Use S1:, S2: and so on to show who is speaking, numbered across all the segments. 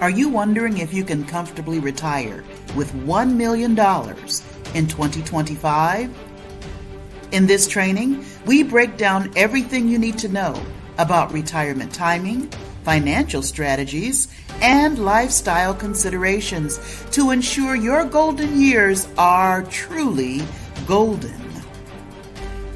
S1: Are you wondering if you can comfortably retire with $1 million in 2025? In this training, we break down everything you need to know about retirement timing, financial strategies, and lifestyle considerations to ensure your golden years are truly golden.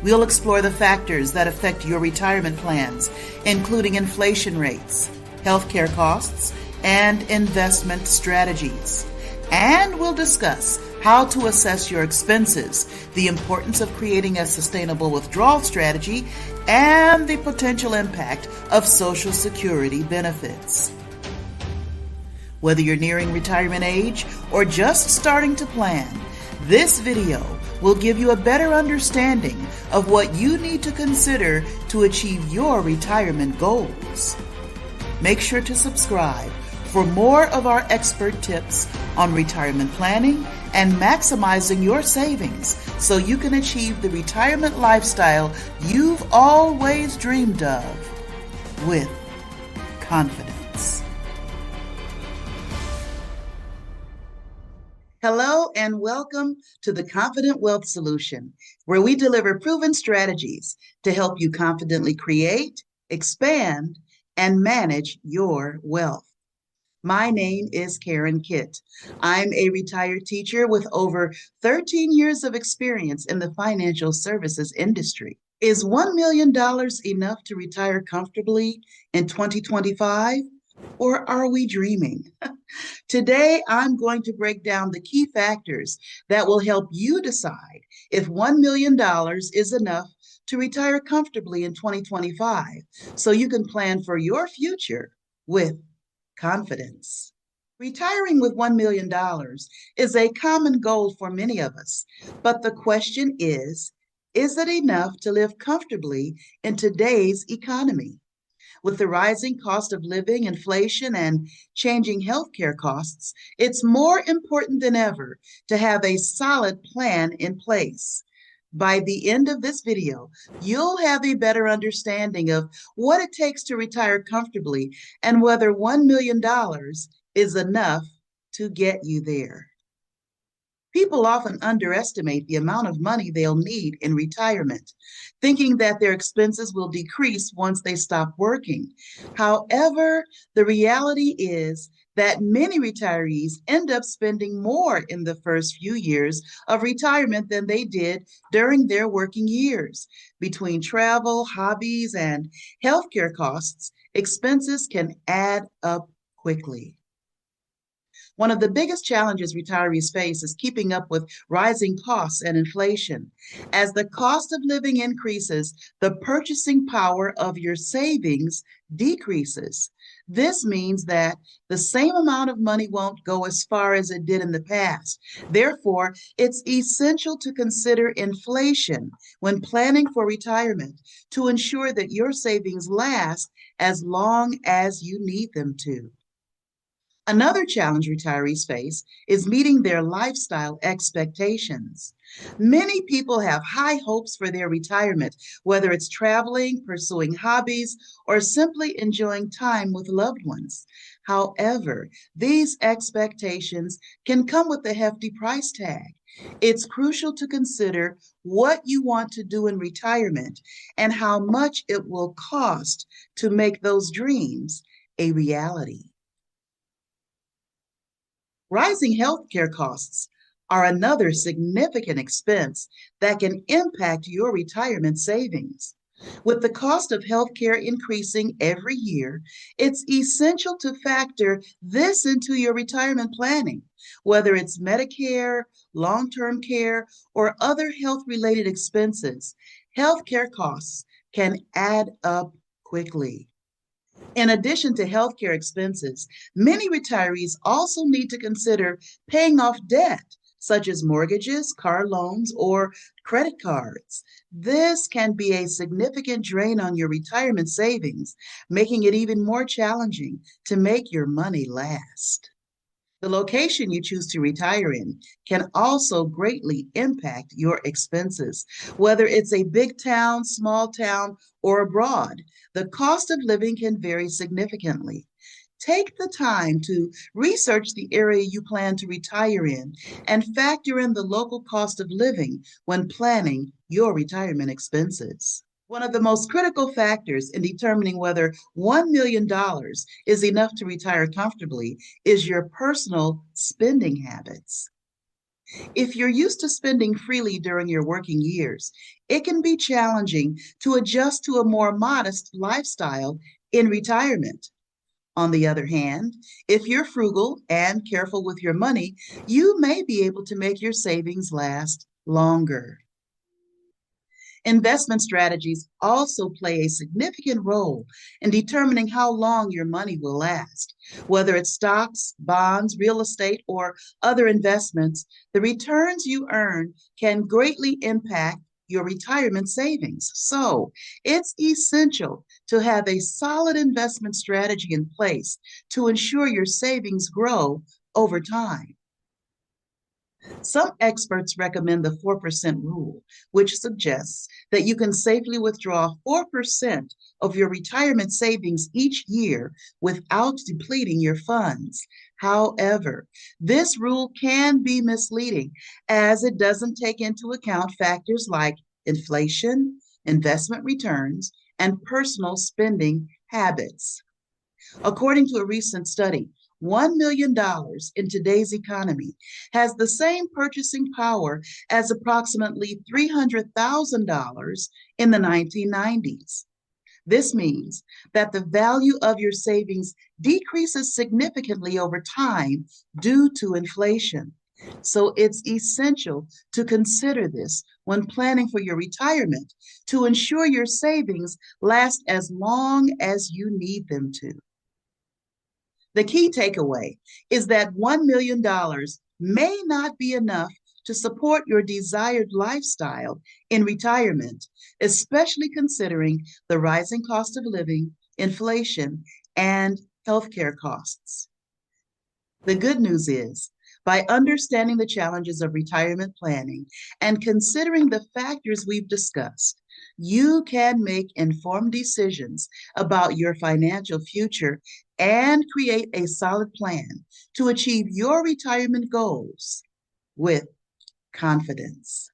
S1: We'll explore the factors that affect your retirement plans, including inflation rates, healthcare costs, and investment strategies. And we'll discuss how to assess your expenses, the importance of creating a sustainable withdrawal strategy, and the potential impact of Social Security benefits. Whether you're nearing retirement age or just starting to plan, this video will give you a better understanding of what you need to consider to achieve your retirement goals. Make sure to subscribe for more of our expert tips on retirement planning and maximizing your savings so you can achieve the retirement lifestyle you've always dreamed of with confidence. Hello and welcome to the Confident Wealth Solution, where we deliver proven strategies to help you confidently create, expand, and manage your wealth. My name is Karen Kitt. I'm a retired teacher with over 13 years of experience in the financial services industry. Is $1 million enough to retire comfortably in 2025? Or are we dreaming? Today, I'm going to break down the key factors that will help you decide if $1 million is enough to retire comfortably in 2025 so you can plan for your future with confidence. Retiring with $1 million is a common goal for many of us, but the question is it enough to live comfortably in today's economy? With the rising cost of living, inflation, and changing healthcare costs, it's more important than ever to have a solid plan in place. By the end of this video, you'll have a better understanding of what it takes to retire comfortably and whether $1 million is enough to get you there. People often underestimate the amount of money they'll need in retirement, thinking that their expenses will decrease once they stop working. However, the reality is that many retirees end up spending more in the first few years of retirement than they did during their working years. Between travel, hobbies, and healthcare costs, expenses can add up quickly. One of the biggest challenges retirees face is keeping up with rising costs and inflation. As the cost of living increases, the purchasing power of your savings decreases. This means that the same amount of money won't go as far as it did in the past. Therefore, it's essential to consider inflation when planning for retirement to ensure that your savings last as long as you need them to. Another challenge retirees face is meeting their lifestyle expectations. Many people have high hopes for their retirement, whether it's traveling, pursuing hobbies, or simply enjoying time with loved ones. However, these expectations can come with a hefty price tag. It's crucial to consider what you want to do in retirement and how much it will cost to make those dreams a reality. Rising healthcare costs are another significant expense that can impact your retirement savings. With the cost of healthcare increasing every year, it's essential to factor this into your retirement planning, whether it's Medicare, long-term care, or other health-related expenses. Healthcare costs can add up quickly. In addition to healthcare expenses, many retirees also need to consider paying off debt, such as mortgages, car loans, or credit cards. This can be a significant drain on your retirement savings, making it even more challenging to make your money last. The location you choose to retire in can also greatly impact your expenses. Whether it's a big town, small town, or abroad, the cost of living can vary significantly. Take the time to research the area you plan to retire in and factor in the local cost of living when planning your retirement expenses. One of the most critical factors in determining whether $1 million is enough to retire comfortably is your personal spending habits. If you're used to spending freely during your working years, it can be challenging to adjust to a more modest lifestyle in retirement. On the other hand, if you're frugal and careful with your money, you may be able to make your savings last longer. Investment strategies also play a significant role in determining how long your money will last. Whether it's stocks, bonds, real estate, or other investments, the returns you earn can greatly impact your retirement savings. So it's essential to have a solid investment strategy in place to ensure your savings grow over time. Some experts recommend the 4% rule, which suggests that you can safely withdraw 4% of your retirement savings each year without depleting your funds. However, this rule can be misleading as it doesn't take into account factors like inflation, investment returns, and personal spending habits. According to a recent study, $1 million in today's economy has the same purchasing power as approximately $300,000 in the 1990s. This means that the value of your savings decreases significantly over time due to inflation. So it's essential to consider this when planning for your retirement to ensure your savings last as long as you need them to. The key takeaway is that $1 million may not be enough to support your desired lifestyle in retirement, especially considering the rising cost of living, inflation, and healthcare costs. The good news is, by understanding the challenges of retirement planning and considering the factors we've discussed, you can make informed decisions about your financial future and create a solid plan to achieve your retirement goals with confidence.